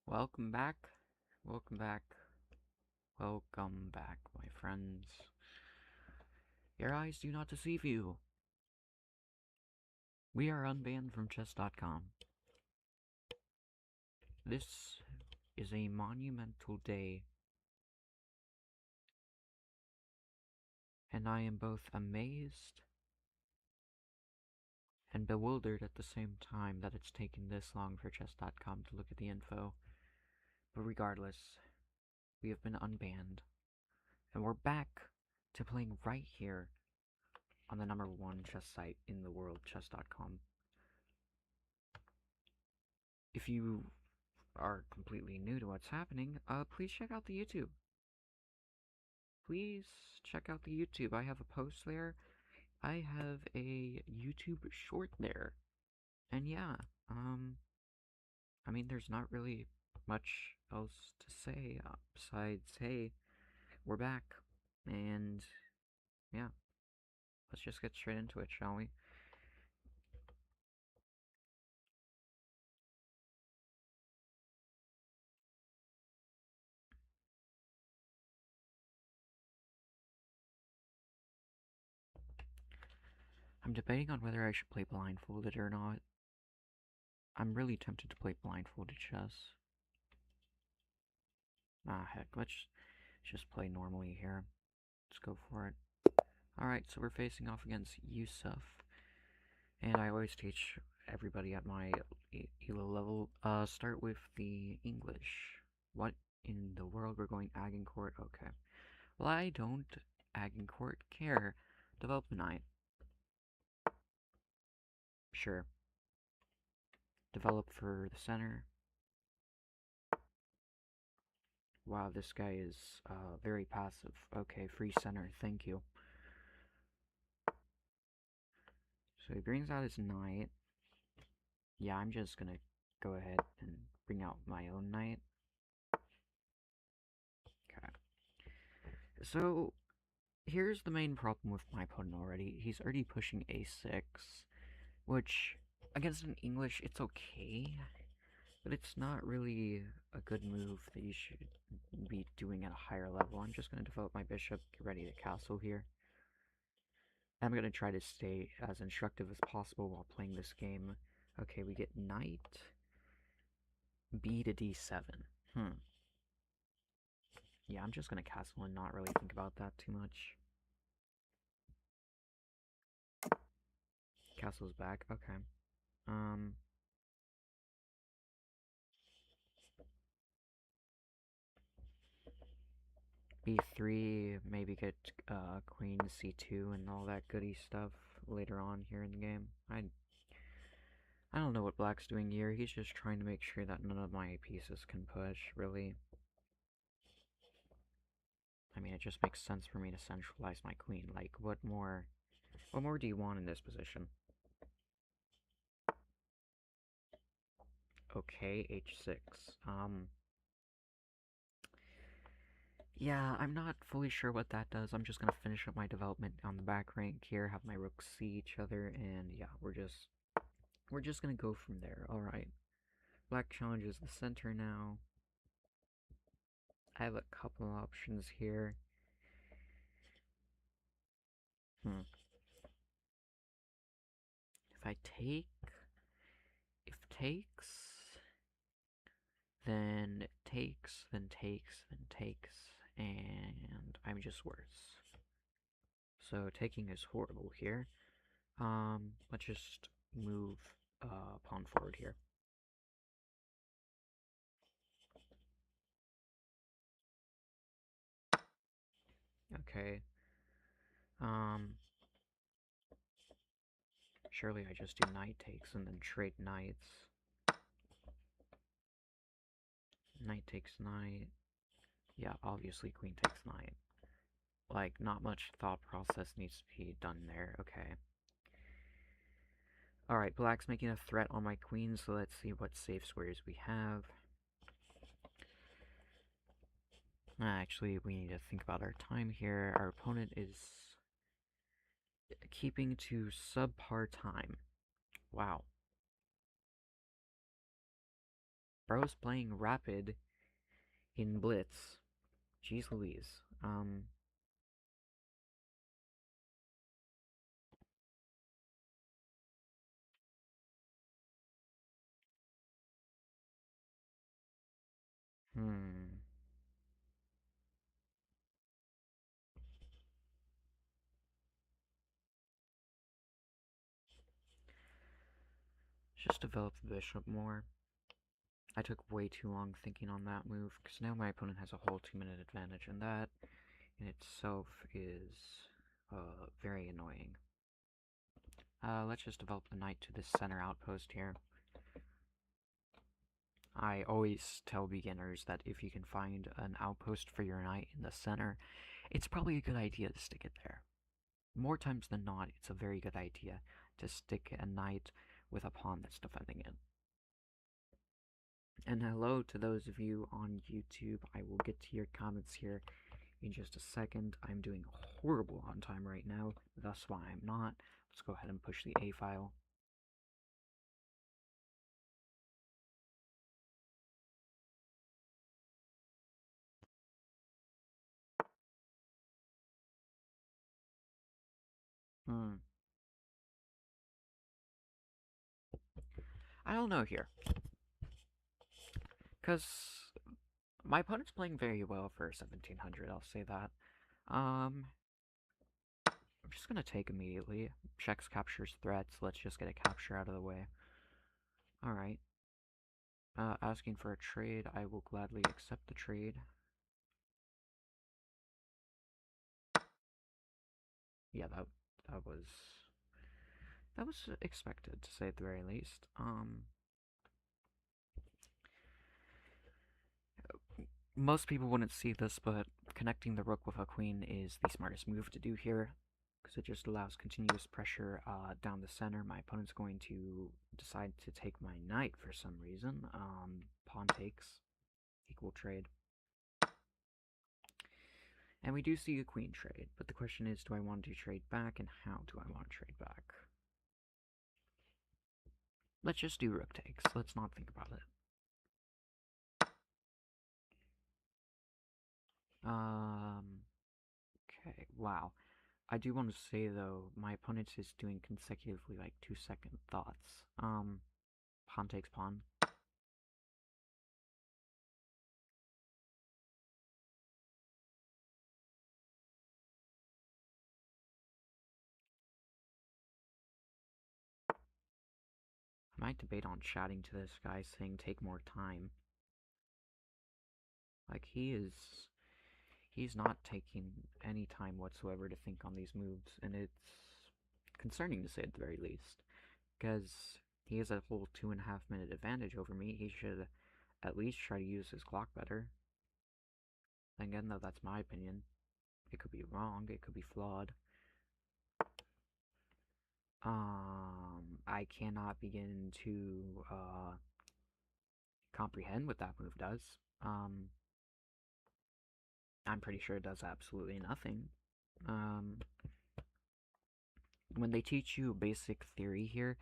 Welcome back. Welcome back. Welcome back, my friends. Your eyes do not deceive you. We are unbanned from chess.com. This is a monumental day, and I am both amazed and bewildered at the same time that it's taken this long for chess.com to look at the info. But regardless, we have been unbanned, and we're back to playing right here on the #1 chess site in the world, chess.com. If you are completely new to what's happening, please check out the YouTube. Please check out the YouTube. I have a post there. I have a YouTube short there. And yeah, I mean, there's not really much else to say besides, hey, we're back. And yeah, let's just get straight into it, shall we? I'm debating on whether I should play blindfolded or not. I'm really tempted to play blindfolded chess. Ah, heck, let's just play normally here. Let's go for it. Alright, so we're facing off against Yusuf. And I always teach everybody at my ELO level, start with the English. What in the world? We're going Agincourt? Okay. Well, I don't Agincourt care. Development Knight. Sure. Develop for the center. Wow, this guy is very passive. Okay, free center, thank you. So he brings out his knight. Yeah, I'm just gonna go ahead and bring out my own knight. Okay. So, here's the main problem with my opponent already. He's already pushing a6, which, against an English, it's okay, but it's not really a good move that you should be doing at a higher level. I'm just going to develop my bishop, get ready to castle here. I'm going to try to stay as instructive as possible while playing this game. Okay, we get knight, b to d7. Yeah, I'm just going to castle and not really think about that too much. Castle's back, okay. B3, maybe get queen c2 and all that goody stuff later on here in the game. I don't know what black's doing here. He's just trying to make sure that none of my pieces can push, really. I mean, it just makes sense for me to centralize my queen. Like, what more do you want in this position? Okay, h6. Yeah, I'm not fully sure what that does. I'm just gonna finish up my development on the back rank here, have my rooks see each other, and yeah, we're just gonna go from there. Alright. Black challenges the center now. I have a couple options here. If I take, if takes, then takes, then takes, then takes, and I'm just worse. So taking is horrible here. Let's just move pawn forward here. Okay. Surely I just do knight takes and then trade knights. Knight takes knight. Yeah, obviously queen takes knight. Like, not much thought process needs to be done there. Okay. Alright, black's making a threat on my queen, so let's see what safe squares we have. Actually, we need to think about our time here. Our opponent is keeping to subpar time. Wow. Bro's playing rapid in blitz. Jeez Louise. Hmm. Just develop the bishop more. I took way too long thinking on that move, because now my opponent has a whole 2-minute advantage, and that in itself is very annoying. Let's just develop the knight to this center outpost here. I always tell beginners that if you can find an outpost for your knight in the center, it's probably a good idea to stick it there. More times than not, it's a very good idea to stick a knight with a pawn that's defending it. And hello to those of you on YouTube. I will get to your comments here in just a second. I'm doing horrible on time right now, that's why I'm not. Let's go ahead and push the A file. I don't know here, because my opponent's playing very well for 1700, I'll say that. I'm just gonna take immediately. Checks captures threats, let's just get a capture out of the way. Alright. Asking for a trade, I will gladly accept the trade. Yeah, that was expected, to say at the very least. Most people wouldn't see this, but connecting the rook with a queen is the smartest move to do here, because it just allows continuous pressure down the center. My opponent's going to decide to take my knight for some reason. Pawn takes, equal trade. And we do see a queen trade, but the question is, do I want to trade back, and how do I want to trade back? Let's just do rook takes. Let's not think about it. Okay, wow. I do want to say, though, my opponent is doing consecutively, like, 2-second thoughts. Pawn takes pawn. I might debate on chatting to this guy saying take more time. Like, he's not taking any time whatsoever to think on these moves, and it's concerning to say at the very least, because he has a whole 2.5-minute advantage over me. He should at least try to use his clock better. Again, though, that's my opinion. It could be wrong, it could be flawed. I cannot begin to comprehend what that move does. I'm pretty sure it does absolutely nothing. When they teach you basic theory here,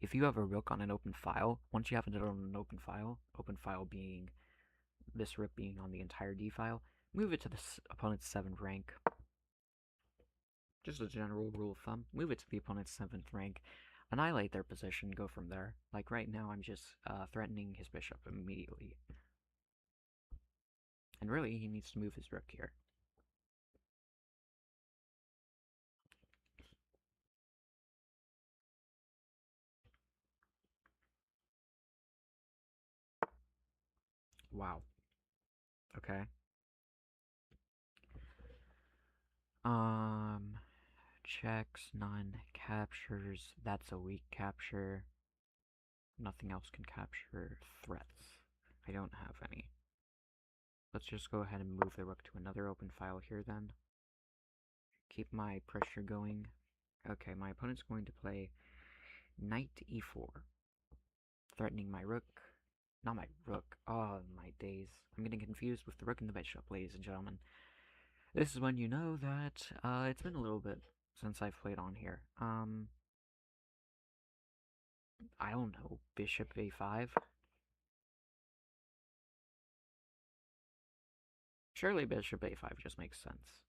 if you have a rook on an open file, once you have it on an open file being this rook being on the entire d file, move it to the opponent's 7th rank. Just a general rule of thumb. Move it to the opponent's 7th rank. Annihilate their position, go from there. Like right now, I'm just threatening his bishop immediately. And really, he needs to move his rook here. Wow. Okay. Checks, none, captures, that's a weak capture. Nothing else can capture threats. I don't have any. Let's just go ahead and move the rook to another open file here then. Keep my pressure going. Okay, my opponent's going to play knight e4. Threatening my rook. Not my rook. Oh, my days. I'm getting confused with the rook and the bishop, ladies and gentlemen. This is when you know that it's been a little bit since I've played on here. I don't know. Bishop a5. Surely bishop a5 just makes sense.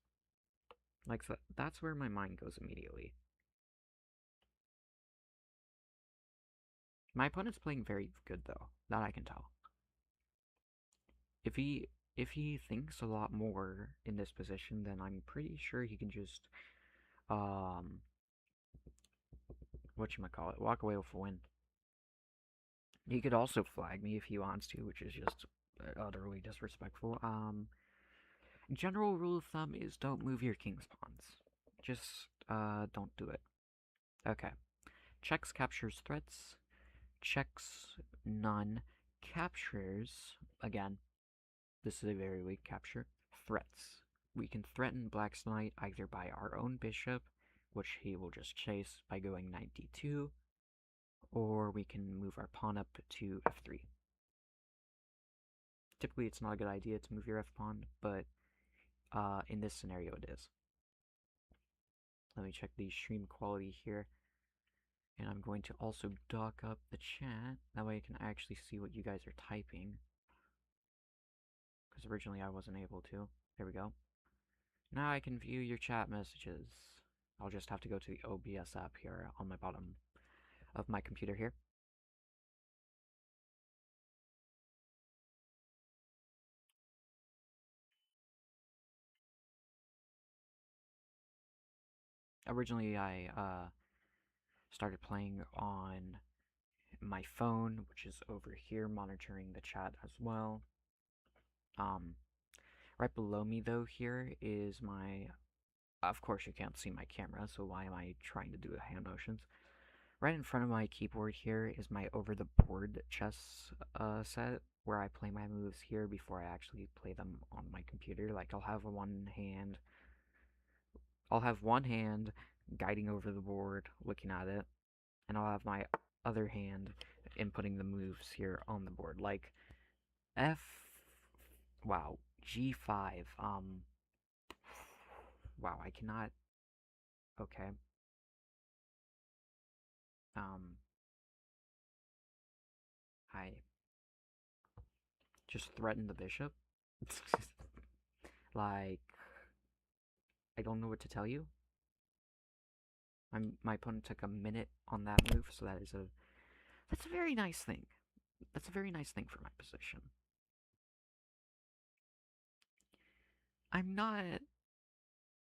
Like, that's where my mind goes immediately. My opponent's playing very good, though. That I can tell. If he thinks a lot more in this position, then I'm pretty sure he can just, um, whatchamacallit, walk away with a win. He could also flag me if he wants to, which is just utterly disrespectful. General rule of thumb is don't move your king's pawns. Just, don't do it. Okay. Checks, captures, threats. Checks, none. Captures, again, this is a very weak capture. Threats. We can threaten Black's knight either by our own bishop, which he will just chase by going knight d2, or we can move our pawn up to f3. Typically, it's not a good idea to move your f-pawn, but in this scenario it is. Let me check the stream quality here. And I'm going to also dock up the chat. That way I can actually see what you guys are typing. Because originally I wasn't able to. There we go. Now I can view your chat messages. I'll just have to go to the OBS app here on my bottom of my computer here. Originally I started playing on my phone, which is over here monitoring the chat as well. Right below me though here is my, of course you can't see my camera, so why am I trying to do the hand motions? Right in front of my keyboard here is my over-the-board chess set, where I play my moves here before I actually play them on my computer. Like, I'll have one hand guiding over the board, looking at it, and I'll have my other hand inputting the moves here on the board. Like, wow, G5, wow, I cannot, okay, um, I just threatened the bishop. Like, I don't know what to tell you. My opponent took a minute on that move, so that's a very nice thing. That's a very nice thing for my position. I'm not.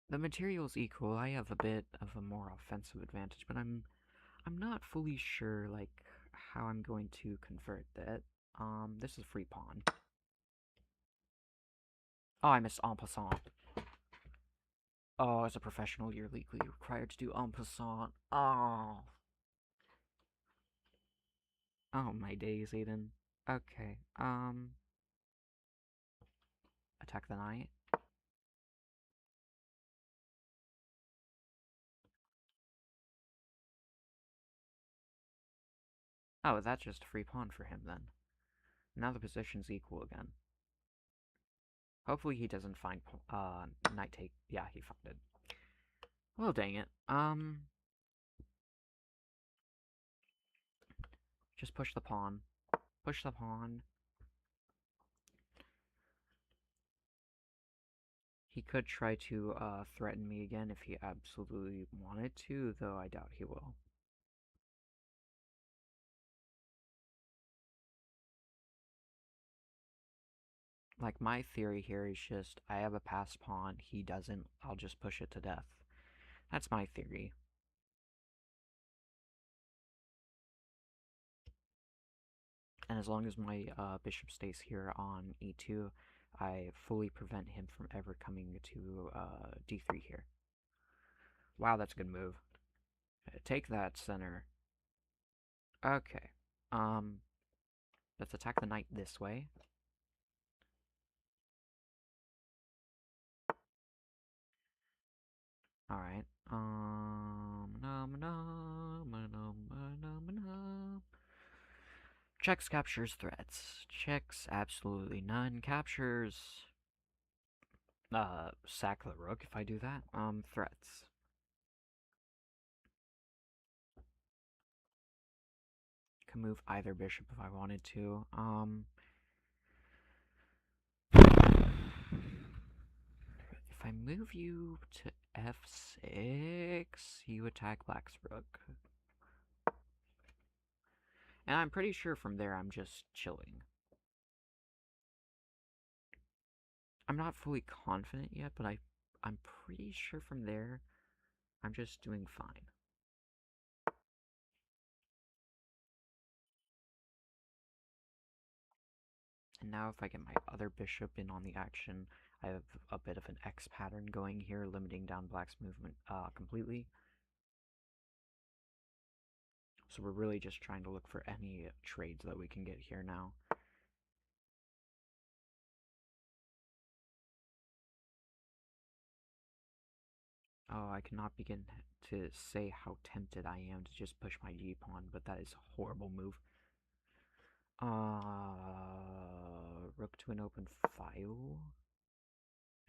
The material's equal. I have a bit of a more offensive advantage, but I'm not fully sure like how I'm going to convert that. This is free pawn. Oh, I missed en passant. Oh, as a professional, you're legally required to do en passant. Oh. Oh, my days, Aiden. Okay, attack the knight. Oh, that's just a free pawn for him then. Now the position's equal again. Hopefully he doesn't find, knight take. Yeah, he found it. Well, dang it. Just push the pawn. Push the pawn. He could try to, threaten me again if he absolutely wanted to, though I doubt he will. Like, my theory here is just, I have a passed pawn, he doesn't, I'll just push it to death. That's my theory. And as long as my bishop stays here on e2, I fully prevent him from ever coming to d3 here. Wow, that's a good move. Take that, center. Okay. Let's attack the knight this way. Alright. Checks, captures, threats. Checks, absolutely none. Captures, sack the rook if I do that. Threats. Can move either bishop if I wanted to. If I move you to f6, you attack Black's rook. And I'm pretty sure from there I'm just chilling. I'm not fully confident yet, but I'm pretty sure from there I'm just doing fine. And now if I get my other bishop in on the action, I have a bit of an X pattern going here, limiting down Black's movement completely. So we're really just trying to look for any trades that we can get here now. Oh, I cannot begin to say how tempted I am to just push my g-pawn, but that is a horrible move. Rook to an open file.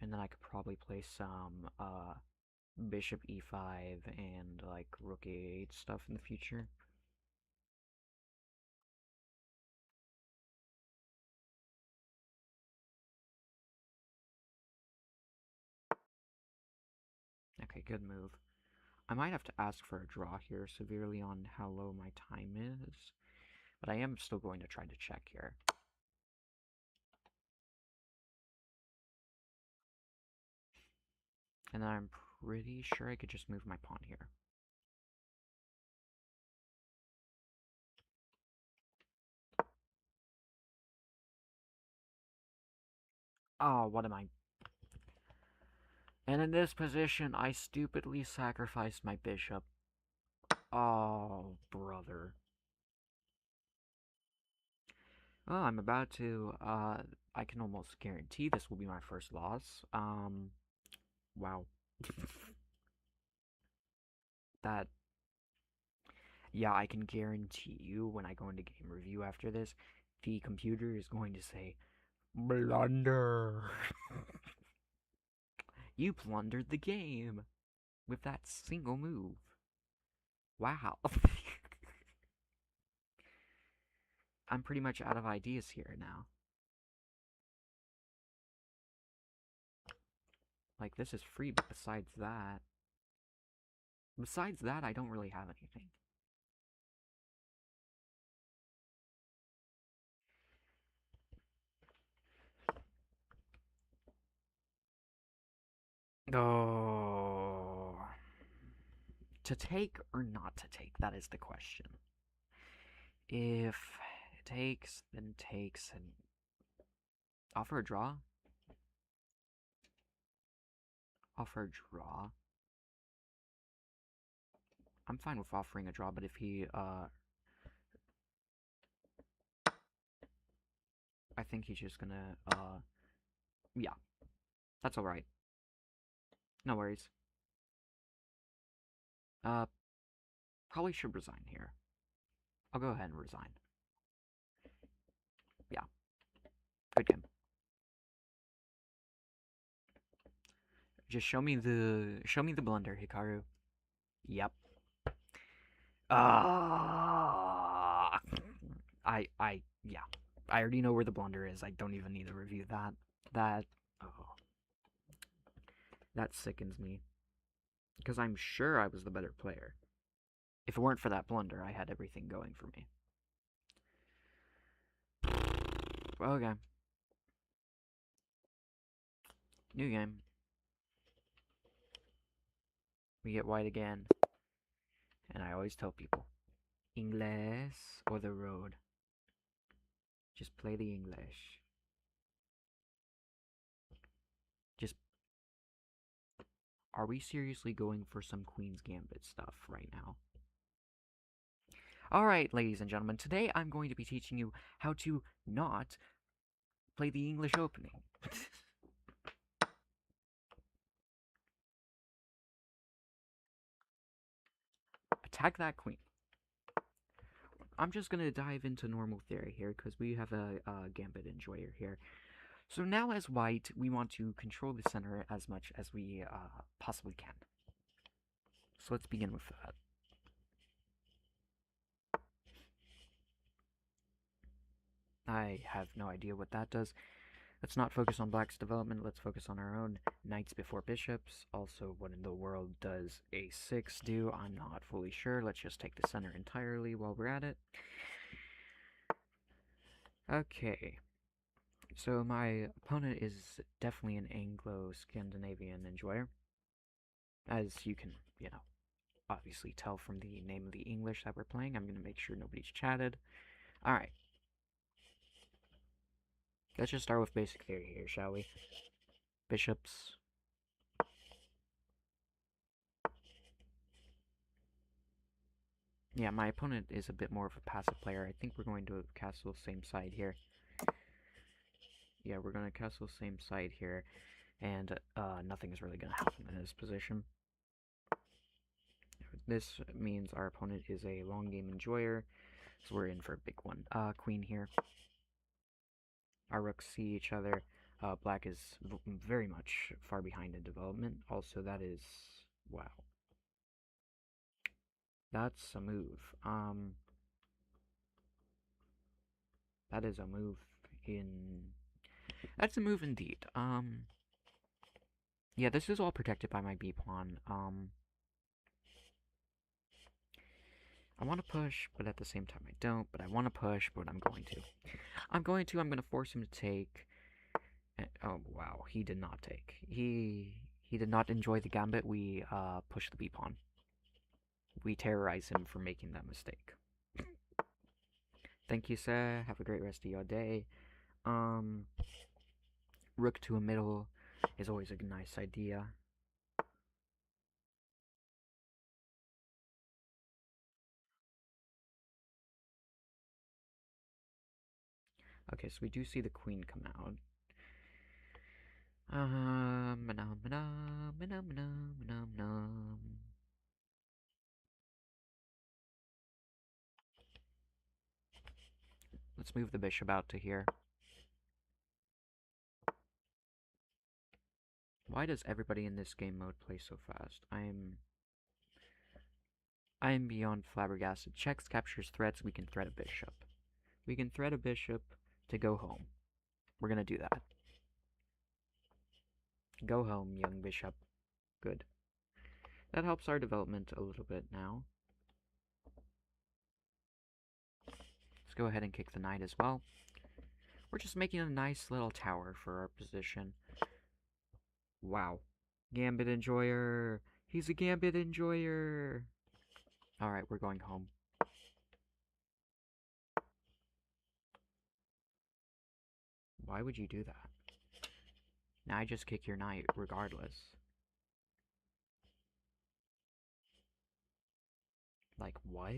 And then I could probably play some bishop e5 and like rook a8 stuff in the future. Okay, good move. I might have to ask for a draw here, severely on how low my time is. But I am still going to try to check here. And then I'm pretty sure I could just move my pawn here. Oh, what am I? And in this position, I stupidly sacrificed my bishop. Oh, brother. Oh, I'm about to, I can almost guarantee this will be my first loss. Wow. That, yeah, I can guarantee you when I go into game review after this, the computer is going to say, blunder. You plundered the game with that single move. Wow. I'm pretty much out of ideas here now. Like, this is free, but besides that, I don't really have anything. Oh. To take or not to take, that is the question. If it takes, then takes, and offer a draw? Offer a draw? I'm fine with offering a draw, but if he, I think he's just gonna, yeah. That's alright. No worries. Uh, probably should resign here. I'll go ahead and resign. Yeah. Good game. Just show me the blunder, Hikaru. Yep. Yeah. I already know where the blunder is. I don't even need to review that. Oh, that sickens me. Because I'm sure I was the better player. If it weren't for that blunder, I had everything going for me. Okay. New game. We get white again. And I always tell people, English or the road. Just play the English. Just, are we seriously going for some Queen's Gambit stuff right now? Alright, ladies and gentlemen, today I'm going to be teaching you how to not play the English opening. Attack that queen. I'm just going to dive into normal theory here because we have a Gambit enjoyer here. So now as white, we want to control the center as much as we possibly can. So let's begin with that. I have no idea what that does. Let's not focus on black's development, let's focus on our own. Knights before bishops. Also, what in the world does a6 do? I'm not fully sure. Let's just take the center entirely while we're at it. Okay. So my opponent is definitely an Anglo-Scandinavian enjoyer. As you can, obviously tell from the name of the English that we're playing. I'm going to make sure nobody's chatted. Alright. Let's just start with basic theory here, shall we? Bishops. Yeah, my opponent is a bit more of a passive player. I think we're going to castle same side here. Yeah, we're going to castle same side here. And nothing is really going to happen in this position. This means our opponent is a long game enjoyer. So we're in for a big one. Queen here. Our rooks see each other. Black is very much far behind in development. Also, that is... wow. That's a move. That is a move in... That's a move indeed. Yeah, this is all protected by my B-pawn. I want to push, but at the same time I don't. But I want to push, but I'm going to. I'm going to force him to take... Oh, wow, he did not take. He did not enjoy the gambit. We pushed the b-pawn. We terrorize him for making that mistake. Thank you, sir. Have a great rest of your day. Rook to a middle is always a nice idea. Okay, so we do see the queen come out. Let's move the bishop out to here. Why does everybody in this game mode play so fast? I'm beyond flabbergasted. Checks, captures, threats. We can threat a bishop. We can threat a bishop to go home. We're gonna do that. Go home, young bishop. Good. That helps our development a little bit now. Let's go ahead and kick the knight as well. We're just making a nice little tower for our position. Wow. Gambit enjoyer. He's a gambit enjoyer. Alright, we're going home. Why would you do that? Now I just kick your knight regardless. Like, what?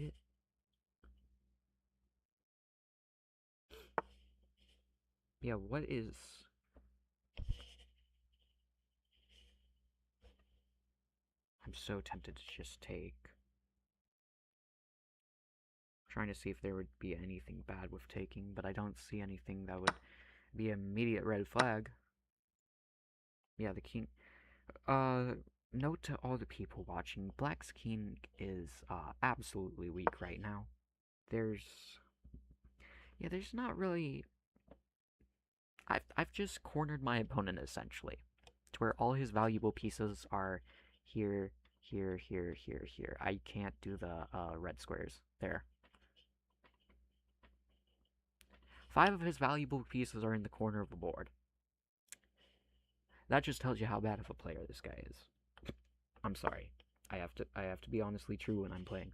Yeah, what is... I'm so tempted to just take. Trying to see if there would be anything bad with taking, but I don't see anything that would be an immediate red flag. Yeah, the king. Note to all the people watching, Black's king is absolutely weak right now. There's not really... I've just cornered my opponent, essentially. To where all his valuable pieces are here, here, here, here, here. I can't do the red squares. There. 5 of his valuable pieces are in the corner of the board. That just tells you how bad of a player this guy is. I'm sorry. I have to be honestly true when I'm playing.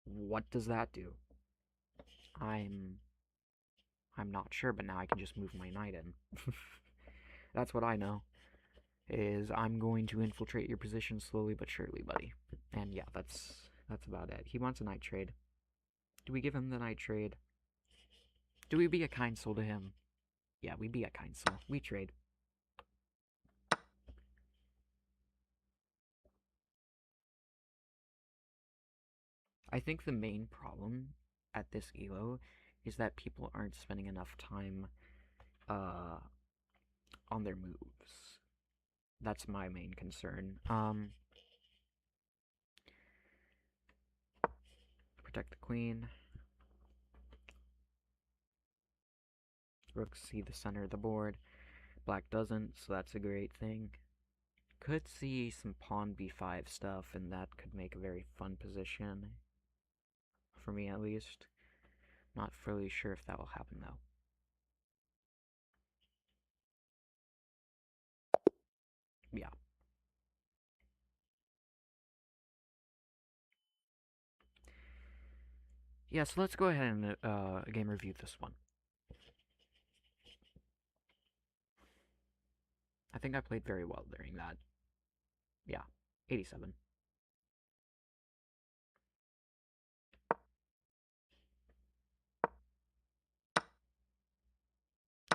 What does that do? I'm not sure, but now I can just move my knight in. That's what I know. Is I'm going to infiltrate your position slowly but surely, buddy. And yeah, that's about it. He wants a knight trade. Do we give him the knight trade? Do we be a kind soul to him? Yeah, we be a kind soul. We trade. I think the main problem at this ELO is that people aren't spending enough time on their moves. That's my main concern. Protect the queen. Rooks see the center of the board. Black doesn't, so that's a great thing. Could see some pawn b5 stuff, and that could make a very fun position. For me, at least. Not fully sure if that will happen, though. Yeah. Yeah, so let's go ahead and game review this one. I think I played very well during that. Yeah, 87.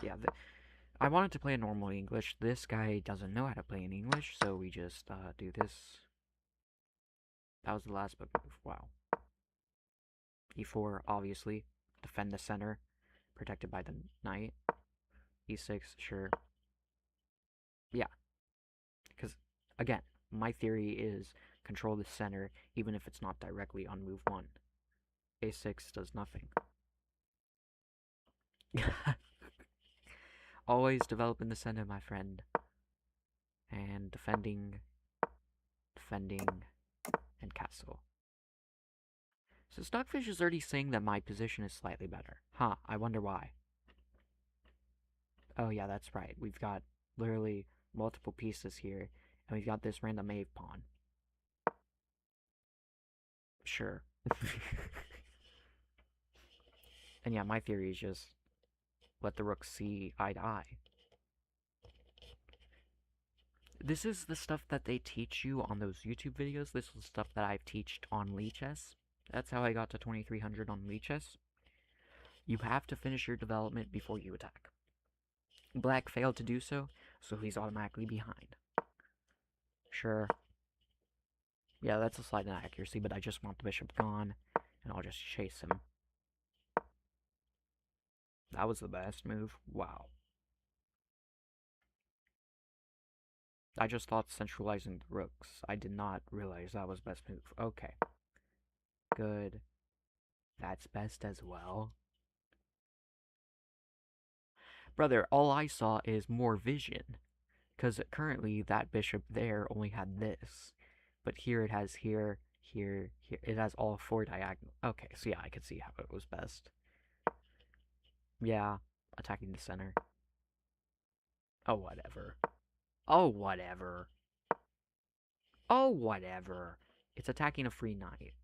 Yeah, I wanted to play in normal English. This guy doesn't know how to play in English, so we just do this. That was the last book move. Wow. E4, obviously. Defend the center. Protected by the knight. E6, sure. Yeah. Because, again, my theory is control the center, even if it's not directly on move 1. A6 does nothing. Always developing the center, my friend. And defending, and castle. So Stockfish is already saying that my position is slightly better. Huh, I wonder why. Oh yeah, that's right. We've got literally multiple pieces here, and we've got this random Ave pawn. Sure. And yeah, my theory is just let the rook see eye to eye. This is the stuff that they teach you on those YouTube videos. This is stuff that I've taught on Lichess. That's how I got to 2300 on Lichess. You have to finish your development before you attack. Black failed to do so, so he's automatically behind. Sure. Yeah, that's a slight inaccuracy, but I just want the bishop gone, and I'll just chase him. That was the best move. Wow. I just thought centralizing the rooks. I did not realize that was best move. Okay. Good. That's best as well. Brother, all I saw is more vision. Because currently that bishop there only had this. But here it has here, here, here. It has all 4 diagonal. Okay, so yeah, I could see how it was best. Yeah, attacking the center. Oh, whatever. Oh, whatever. Oh, whatever. It's attacking a free knight.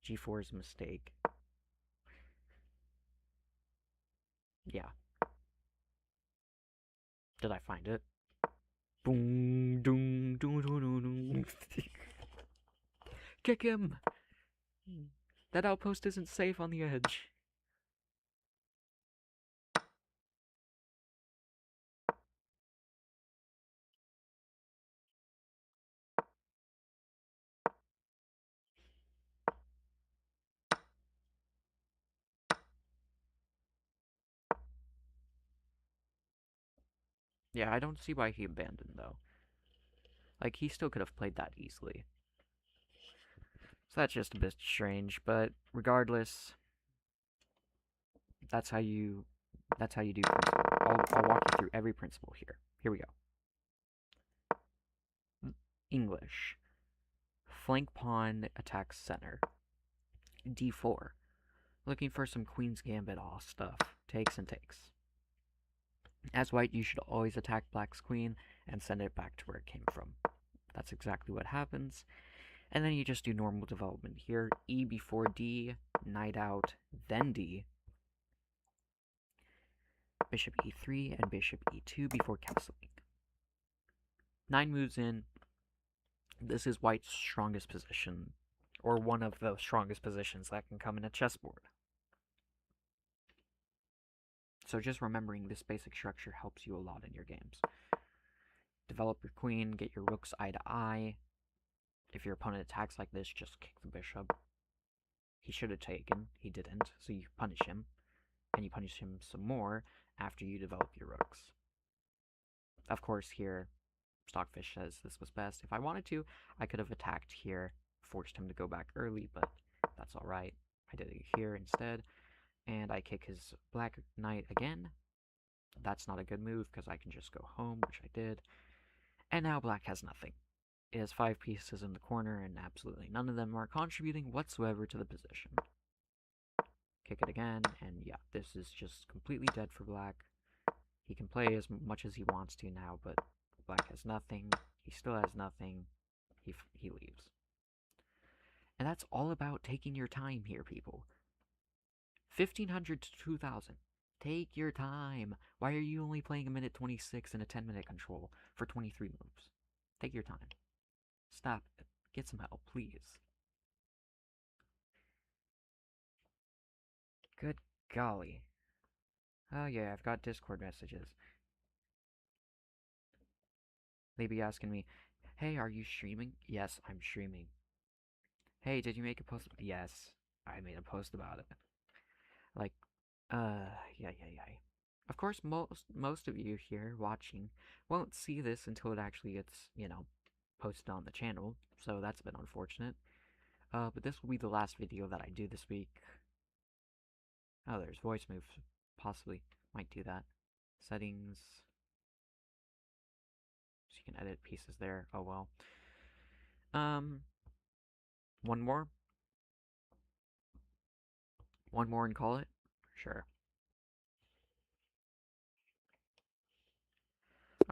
G4 is a mistake. Yeah. Did I find it? Boom, doom, doom, doom, doom, doom. Kick him! That outpost isn't safe on the edge. Yeah, I don't see why he abandoned, though. Like, he still could have played that easily. So that's just a bit strange, but regardless, that's how you do principle. I'll walk you through every principle here. Here we go. English. Flank pawn attacks center. D4. Looking for some Queen's Gambit off stuff. Takes and takes. As white, you should always attack black's queen and send it back to where it came from. That's exactly what happens. And then you just do normal development here. E before D, knight out, then D. Bishop E3 and bishop E2 before castling. 9 moves in. This is white's strongest position, or one of the strongest positions that can come in a chessboard. So just remembering this basic structure helps you a lot in your games. Develop your queen, get your rooks eye to eye. If your opponent attacks like this, just kick the bishop. He should have taken, he didn't, so you punish him. And you punish him some more after you develop your rooks. Of course, here, Stockfish says this was best. If I wanted to, I could have attacked here, forced him to go back early, but that's alright. I did it here instead, and I kick his black knight again, That's not a good move because I can just go home, which I did. And now black has nothing. It has 5 pieces in the corner, and absolutely none of them are contributing whatsoever to the position. Kick it again, and yeah, this is just completely dead for black. He can play as much as he wants to now, but black has nothing. He still has nothing. He leaves. And that's all about taking your time here, people. 1500 to 2000. Take your time. Why are you only playing a minute 26 and a 10-minute control for 23 moves? Take your time. Stop it. Get some help, please. Good golly. Oh yeah, I've got Discord messages. They be asking me, hey, are you streaming? Yes, I'm streaming. Hey, did you make a post? Yes, I made a post about it. Like, yeah. Of course, most of you here watching won't see this until it actually gets, posted on the channel, so that's been unfortunate. But this will be the last video that I do this week. Oh, there's voice moves. Possibly. Might do that. Settings. So you can edit pieces there. Oh well. Um, one more? One more and call it? Sure.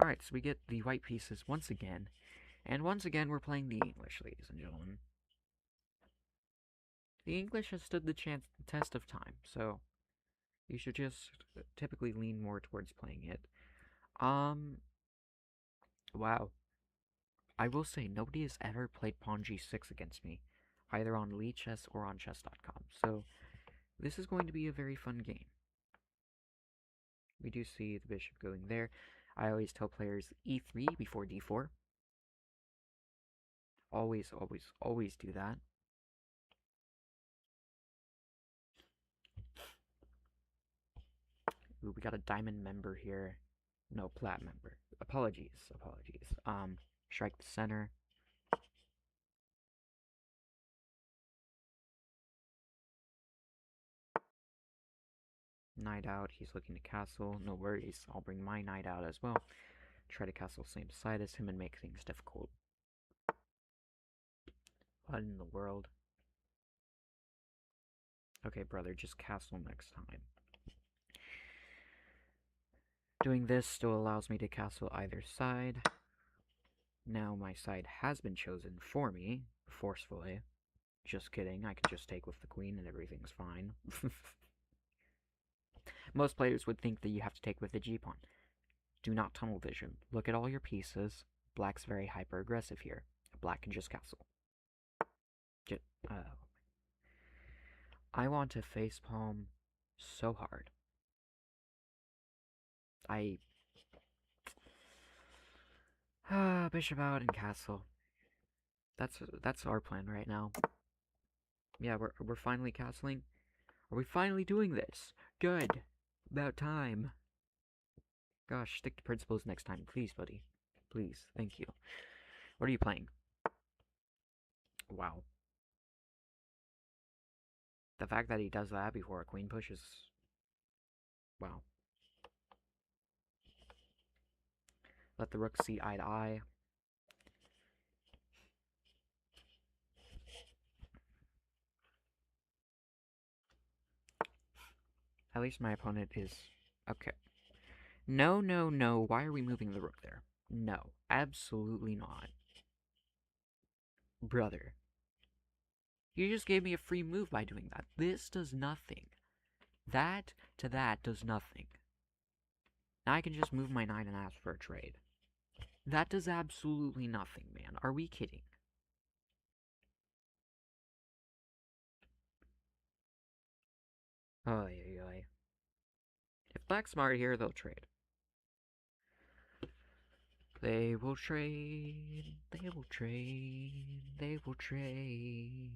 Alright, so we get the white pieces once again. And once again, we're playing the English, ladies and gentlemen. The English has stood the test of time, so you should just typically lean more towards playing it. Wow. I will say, nobody has ever played Pawn G6 against me, either on Lichess or on chess.com, so this is going to be a very fun game. We do see the bishop going there. I always tell players e3 before d4. Always do that. Ooh, we got a diamond member here. No, plat member. Apologies. Strike the center. Knight out. He's looking to castle. No worries. I'll bring my knight out as well. Try to castle same side as him and make things difficult. What in the world? Okay, brother, just castle next time. Doing this still allows me to castle either side. Now my side has been chosen for me, forcefully. Just kidding, I can just take with the queen and everything's fine. Most players would think that you have to take with the g-pawn. Do not tunnel vision. Look at all your pieces. Black's very hyper-aggressive here. Black can just castle. I want to facepalm so hard. Bishop out and castle. That's our plan right now. Yeah, we're finally castling. Are we finally doing this? Good. About time. Gosh, stick to principles next time, please, buddy. Please, thank you. What are you playing? Wow. The fact that he does that before a queen push is... wow. Let the rook see eye to eye. At least my opponent is... okay. No. Why are we moving the rook there? No. Absolutely not. Brother. You just gave me a free move by doing that. This does nothing. That to that does nothing. Now I can just move my knight and ask for a trade. That does absolutely nothing, man. Are we kidding? Oy. If black's smart here, they'll trade. They will trade. They will trade. They will trade.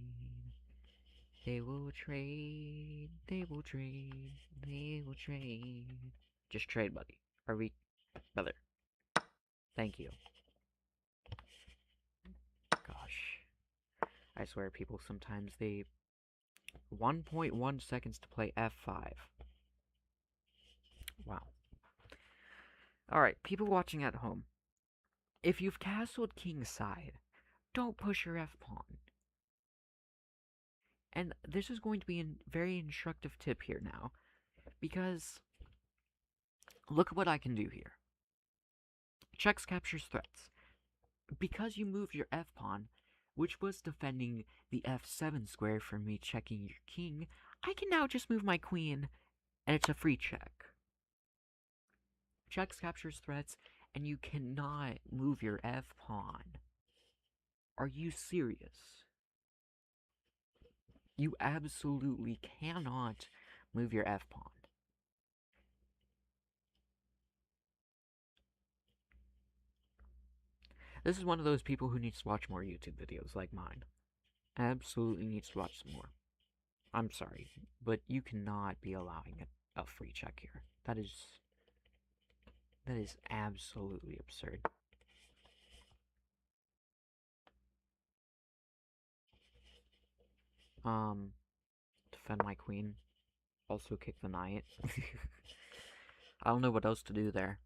They will trade. They will trade. They will trade. Just trade, buddy. Are we... brother. Thank you. Gosh. I swear, people, sometimes they... 1.1 seconds to play f5. Wow. Alright, people watching at home. If you've castled kingside, don't push your f-pawn. And this is going to be a very instructive tip here now, because look at what I can do here. Checks, captures, threats. Because you moved your f-pawn, which was defending the f7 square from me checking your king, I can now just move my queen, and it's a free check. Checks, captures, threats, and you cannot move your f-pawn. Are you serious? You absolutely cannot move your f-pawn. This is one of those people who needs to watch more YouTube videos like mine. Absolutely needs to watch some more. I'm sorry, but you cannot be allowing a free check here. That is absolutely absurd. Defend my queen. Also kick the knight. I don't know what else to do there.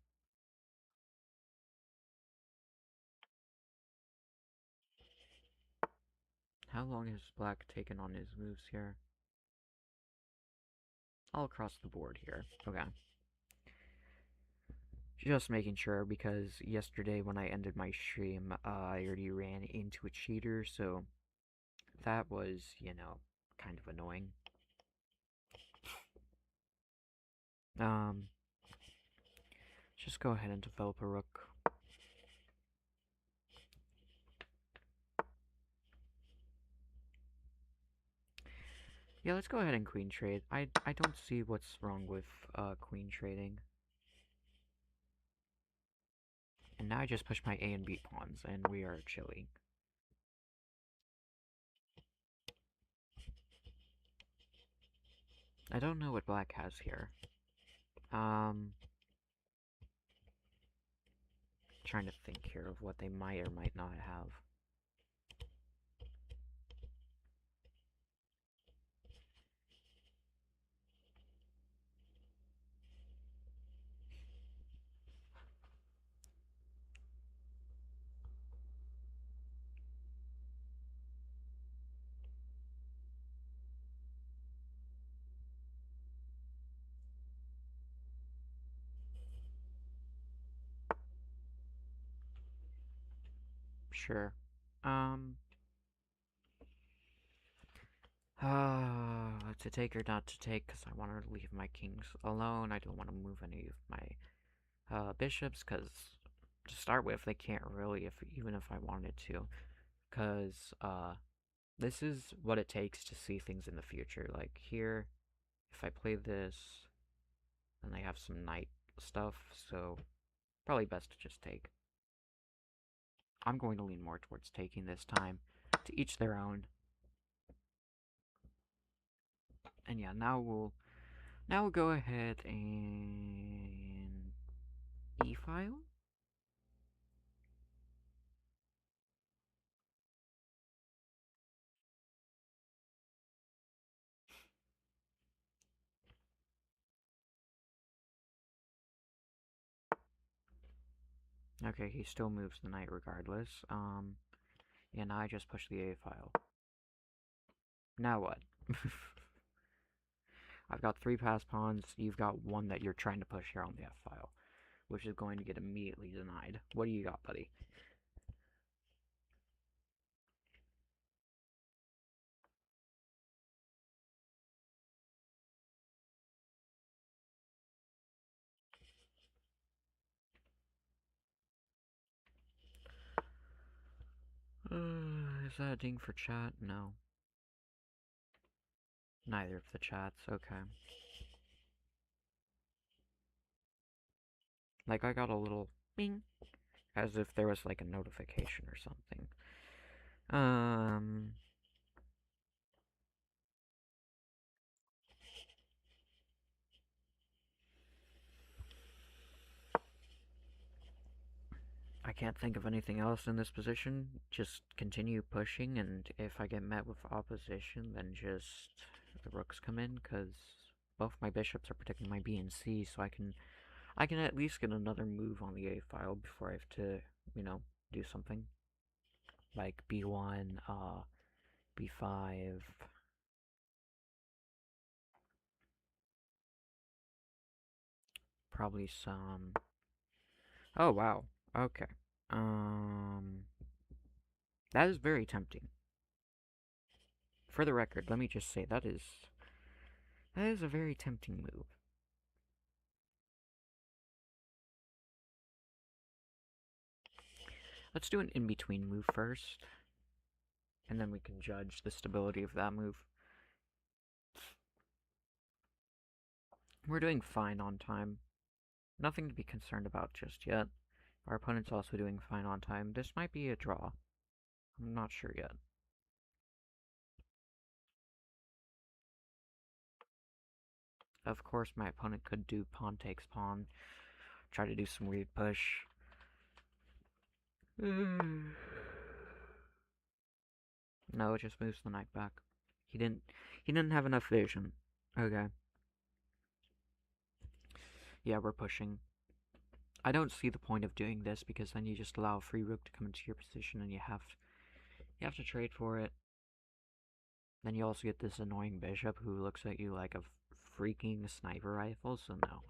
How long has black taken on his moves here? All across the board here. Okay. Just making sure, because yesterday when I ended my stream, I already ran into a cheater, so that was, kind of annoying. Um, just go ahead and develop a rook. Yeah, let's go ahead and queen trade. I don't see what's wrong with queen trading. And now I just push my A and B pawns, and we are chilling. I don't know what black has here. Trying to think here of what they might or might not have. Sure. Um, to take or not to take, because I want to leave my kings alone. I don't want to move any of my bishops, because to start with, they can't really, even if I wanted to, because this is what it takes to see things in the future. Like here, if I play this, then I have some knight stuff, so probably best to just take. I'm going to lean more towards taking this time. To each their own. And yeah, now we'll go ahead and e-file. Okay, he still moves the knight regardless. Yeah, now I just push the A file. Now what? I've got 3 pass pawns, you've got 1 that you're trying to push here on the F file, which is going to get immediately denied. What do you got, buddy? Is that a ding for chat? No. Neither of the chats, okay. Like, I got a little bing, as if there was like a notification or something. I can't think of anything else in this position. Just continue pushing, and if I get met with opposition, then just the rooks come in, because both my bishops are protecting my B and C, so I can at least get another move on the A file before I have to, you know, do something. Like B1, B5. Probably some... Oh, wow. Okay. Um... That is very tempting. For the record, let me just say that is a very tempting move. Let's do an in-between move first, and then we can judge the stability of that move. We're doing fine on time. Nothing to be concerned about just yet. Our opponent's also doing fine on time. This might be a draw. I'm not sure yet. Of course, my opponent could do pawn takes pawn, try to do some weird push. No, it just moves the knight back. He didn't have enough vision. Okay. Yeah, we're pushing. I don't see the point of doing this because then you just allow a free rook to come into your position and you have to trade for it. Then you also get this annoying bishop who looks at you like a freaking sniper rifle, so no.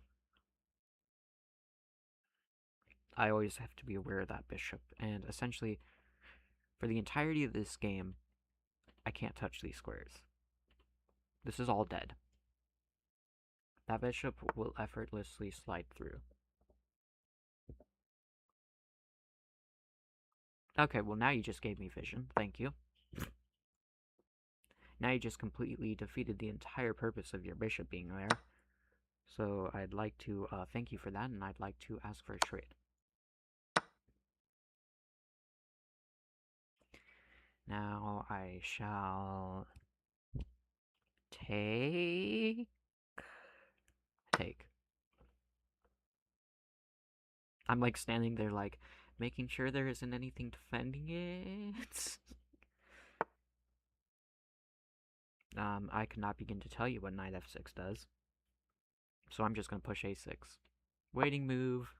I always have to be aware of that bishop, and essentially, for the entirety of this game, I can't touch these squares. This is all dead. That bishop will effortlessly slide through. Okay, well now you just gave me vision. Thank you. Now you just completely defeated the entire purpose of your bishop being there. So I'd like to thank you for that, and I'd like to ask for a trade. Now I shall take. I'm like standing there, like making sure there isn't anything defending it. I cannot begin to tell you what knight f6 does. So I'm just gonna push a6. Waiting move.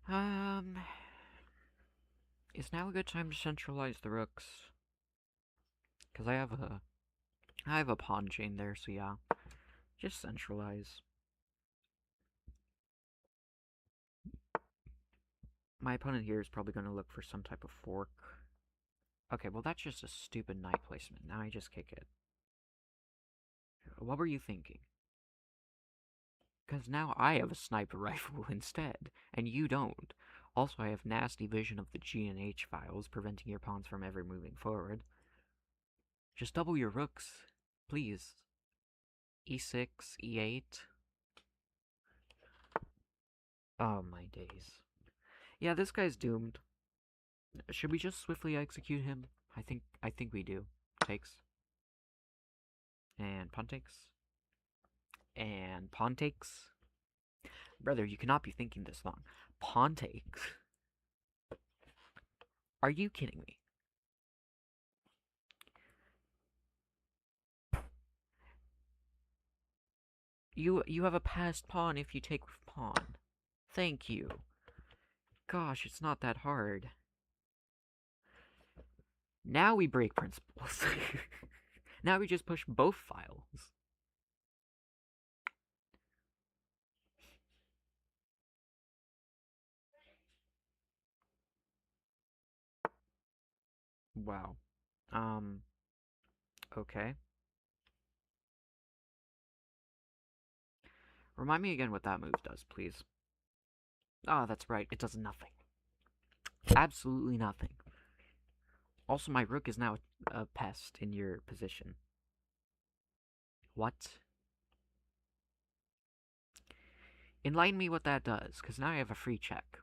Um, is now a good time to centralize the rooks? Because I have a pawn chain there, so yeah, just centralize. My opponent here is probably going to look for some type of fork. Okay, well that's just a stupid knight placement. Now I just kick it. What were you thinking? Because now I have a sniper rifle instead, and you don't. Also, I have nasty vision of the G and H files, preventing your pawns from ever moving forward. Just double your rooks, please. E6, E8. Oh my days. Yeah, this guy's doomed. Should we just swiftly execute him? I think we do. Takes. And pawn takes. And pawn takes. Brother, you cannot be thinking this long. Pawn takes. Are you kidding me? You have a passed pawn if you take with pawn. Thank you. Gosh, it's not that hard. Now we break principles. Now we just push both files. Wow. Okay. Remind me again what that move does, please. Ah, that's right. It does nothing. Absolutely nothing. Also, my rook is now a pest in your position. What? Enlighten me what that does, because now I have a free check.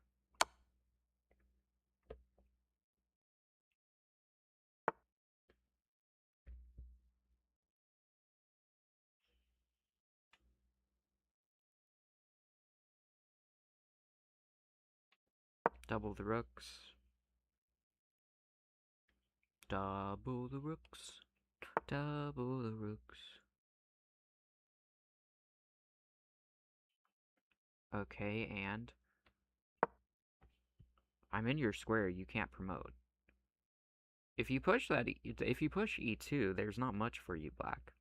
Double the rooks. Double the rooks. Double the rooks. Okay, and I'm in your square. You can't promote. If you push that, if you push e2, there's not much for you, black.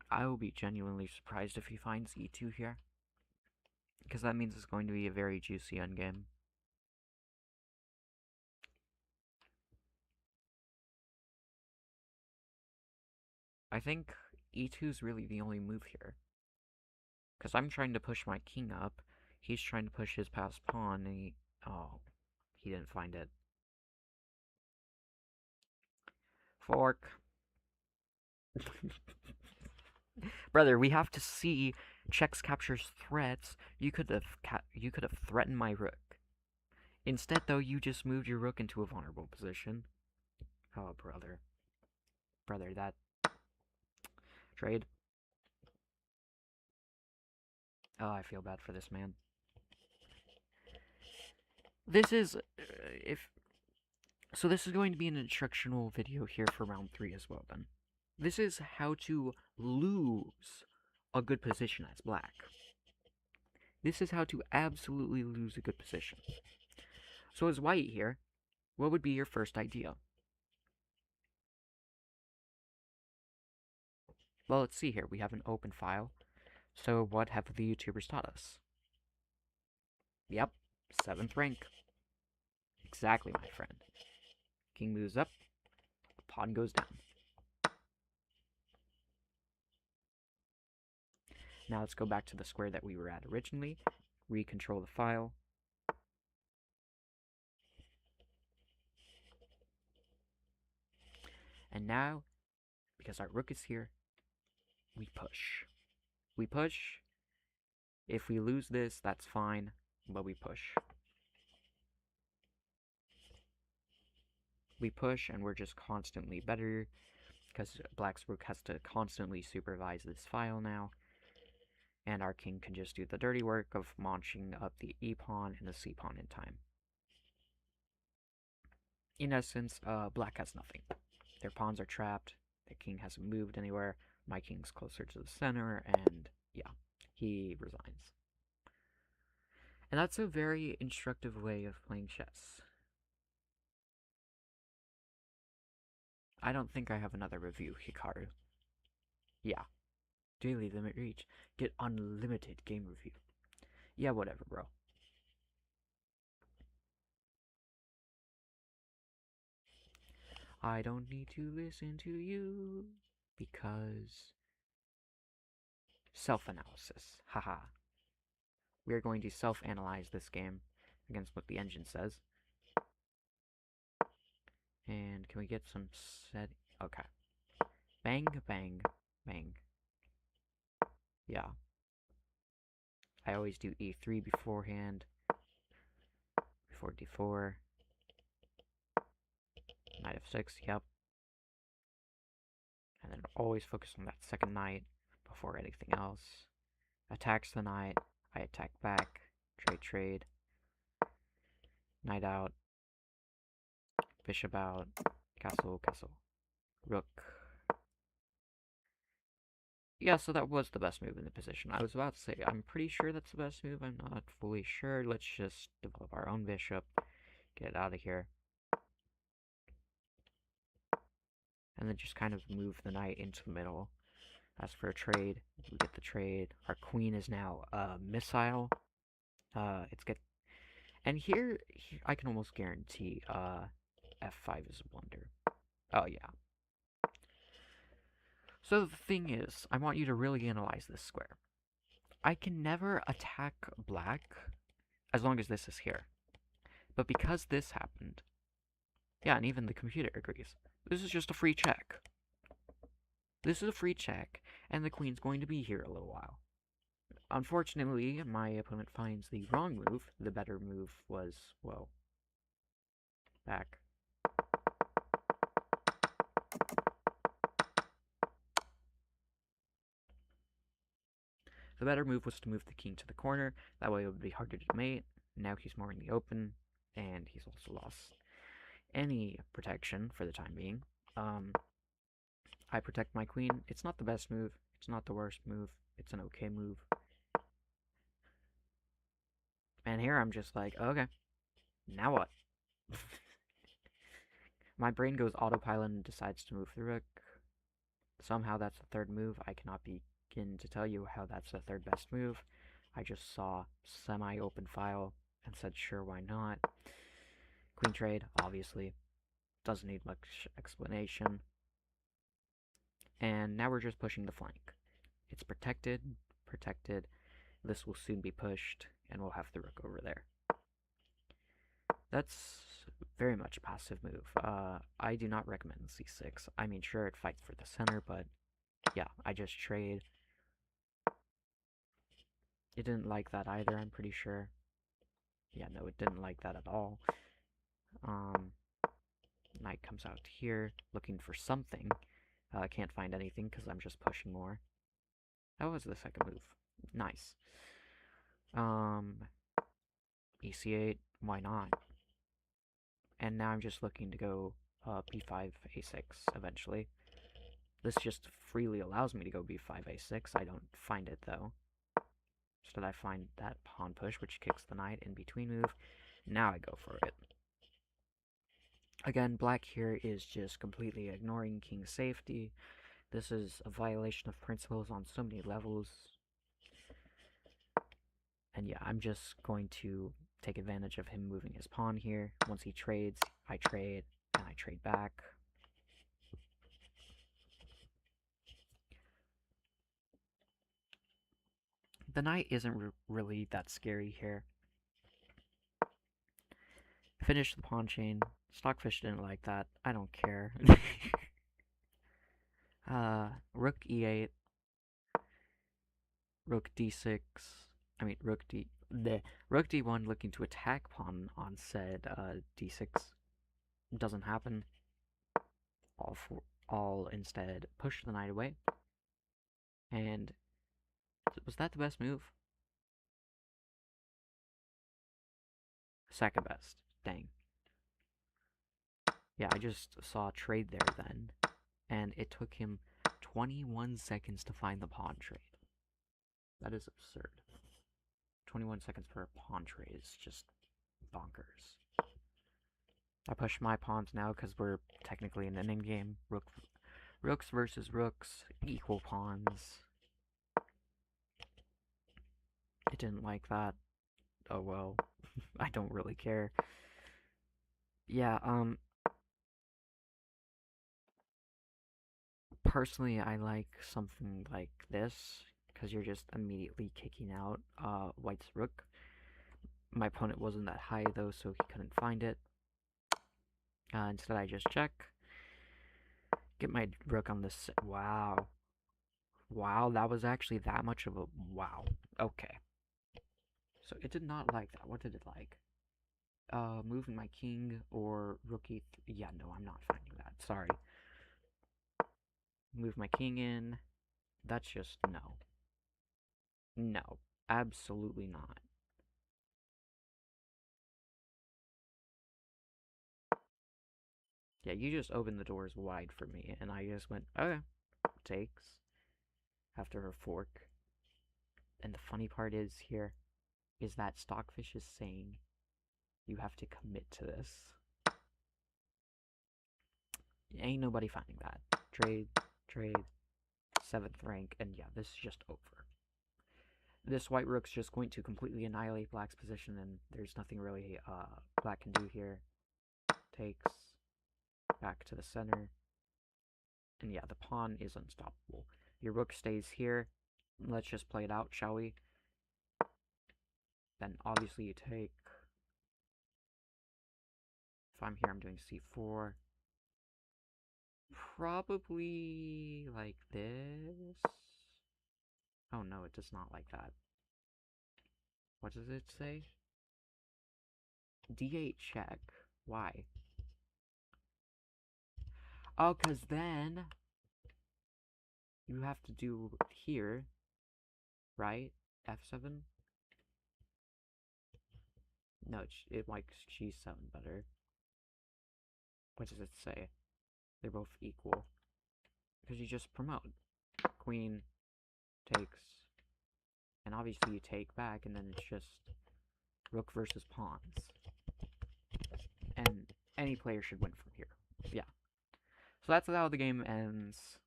I will be genuinely surprised if he finds e2 here, because that means it's going to be a very juicy endgame. I think e2 is really the only move here, because I'm trying to push my king up, he's trying to push his passed pawn, and he didn't find it. Fork. Brother, we have to see checks captures threats. You could have threatened my rook. Instead, though, you just moved your rook into a vulnerable position. Oh, brother. Brother, that trade. Oh, I feel bad for this man. This is if so this is going to be an instructional video here for round 3 as well then. This is how to lose a good position as black. This is how to absolutely lose a good position. So as white here, what would be your first idea? Well, let's see here. We have an open file. So what have the YouTubers taught us? Yep, 7th rank. Exactly, my friend. King moves up, pawn goes down. Now let's go back to the square that we were at originally, recontrol the file. And now, because our rook is here, we push. We push. If we lose this, that's fine, but we push. We push, and we're just constantly better, because black's rook has to constantly supervise this file now. And our king can just do the dirty work of launching up the e-pawn and the c-pawn in time. In essence, black has nothing. Their pawns are trapped, their king hasn't moved anywhere, my king's closer to the center, and yeah, he resigns. And that's a very instructive way of playing chess. I don't think I have another review, Hikaru. Yeah. Daily limit reach. Get unlimited game review. Yeah, whatever, bro. I don't need to listen to you because self-analysis. Haha. We are going to self-analyze this game against what the engine says. And can we get some set? Okay. Bang, bang, bang. Yeah. I always do e3 beforehand. Before d4. Knight f6, yep. And then always focus on that second knight before anything else. Attacks the knight. I attack back. Trade, trade. Knight out. Bishop out. Castle, castle. Rook. Yeah, so that was the best move in the position. I was about to say, I'm pretty sure that's the best move. I'm not fully sure. Let's just develop our own bishop. Get it out of here. And then just kind of move the knight into the middle. As for a trade, we get the trade. Our queen is now a missile. It's get, and here I can almost guarantee f5 is a blunder. Oh yeah. So the thing is, I want you to really analyze this square. I can never attack black as long as this is here. But because this happened, yeah, and even the computer agrees, this is just a free check. This is a free check, and the queen's going to be here a little while. Unfortunately, my opponent finds the wrong move. The better move was, well, back. The better move was to move the king to the corner. That way it would be harder to mate. Now he's more in the open, and he's also lost any protection for the time being. Um, I protect my queen. It's not the best move. It's not the worst move. It's an okay move. And here I'm just like, okay, now what? My brain goes autopilot and decides to move the rook. Somehow that's the third move. I cannot begin to tell you how that's the third best move. I just saw semi-open file and said, sure, why not? Queen trade, obviously. Doesn't need much explanation. And now we're just pushing the flank. It's protected, protected. This will soon be pushed, and we'll have the rook over there. That's very much a passive move. I do not recommend c6. I mean, sure, it fights for the center, but yeah, I just trade. It didn't like that either, I'm pretty sure. Yeah, no, it didn't like that at all. Knight comes out here, looking for something. Can't find anything because I'm just pushing more. That was the second move. Nice. EC8, why not? And now I'm just looking to go b5, a6 eventually. This just freely allows me to go b5, a6. I don't find it, though. Instead, I find that pawn push, which kicks the knight in between move. Now I go for it. Again, black here is just completely ignoring king's safety. This is a violation of principles on so many levels. And yeah, I'm just going to take advantage of him moving his pawn here. Once he trades, I trade, and I trade back. The knight isn't really that scary here. Finish the pawn chain. Stockfish didn't like that. I don't care. Rook e8. Rook d6. I mean, Rook d1 looking to attack pawn on said d6. Doesn't happen. All instead push the knight away. And was that the best move? Second best. Dang. Yeah, I just saw a trade there then, and it took him 21 seconds to find the pawn trade. That is absurd. 21 seconds per pawn trade is just bonkers. I push my pawns now because we're technically in an endgame. Rooks versus rooks, equal pawns. It didn't like that. Oh well. I don't really care. Yeah, personally I like something like this, because you're just immediately kicking out white's rook. My opponent wasn't that high though, so he couldn't find it. Instead I just check. Get my rook on this. Wow. Wow, that was actually that much of a... Wow. Okay. So it did not like that. What did it like? Moving my king or rookie... Yeah, no, I'm not finding that. Sorry. Move my king in. That's just no. No. Absolutely not. Yeah, you just opened the doors wide for me, and I just went, okay, takes. After her fork. And the funny part is here, is that Stockfish is saying, you have to commit to this. Ain't nobody finding that. Trade, trade, 7th rank, and yeah, this is just over. This white rook's just going to completely annihilate black's position, and there's nothing really black can do here. Takes, back to the center, and yeah, the pawn is unstoppable. Your rook stays here. Let's just play it out, shall we? Then obviously you take. If I'm here, I'm doing c4. Probably like this. Oh no, it does not like that. What does it say? d8 check. Why? Oh, because then you have to do here. right? F7? No, it likes G7 better. What does it say? They're both equal. Because you just promote. Queen takes, and obviously you take back, and then it's just rook versus pawns. And any player should win from here. Yeah. So that's how the game ends.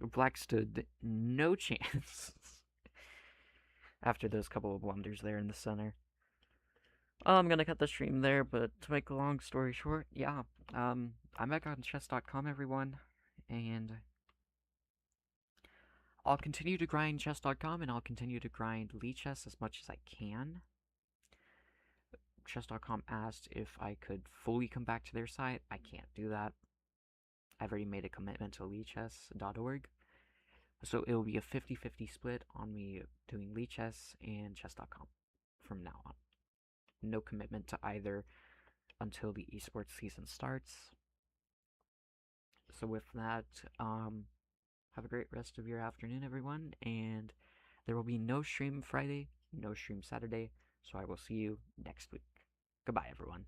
Black stood no chance after those couple of blunders there in the center. I'm gonna cut the stream there, but to make a long story short, yeah, I'm back on chess.com, everyone, and I'll continue to grind chess.com, and I'll continue to grind Lichess as much as I can. Chess.com asked if I could fully come back to their site. I can't do that. I've already made a commitment to lichess.org, so it'll be a 50-50 split on me doing Lichess and chess.com from now on. No commitment to either until the esports season starts. So with that, have a great rest of your afternoon, everyone, and there will be no stream Friday, no stream Saturday, so I will see you next week. Goodbye, everyone.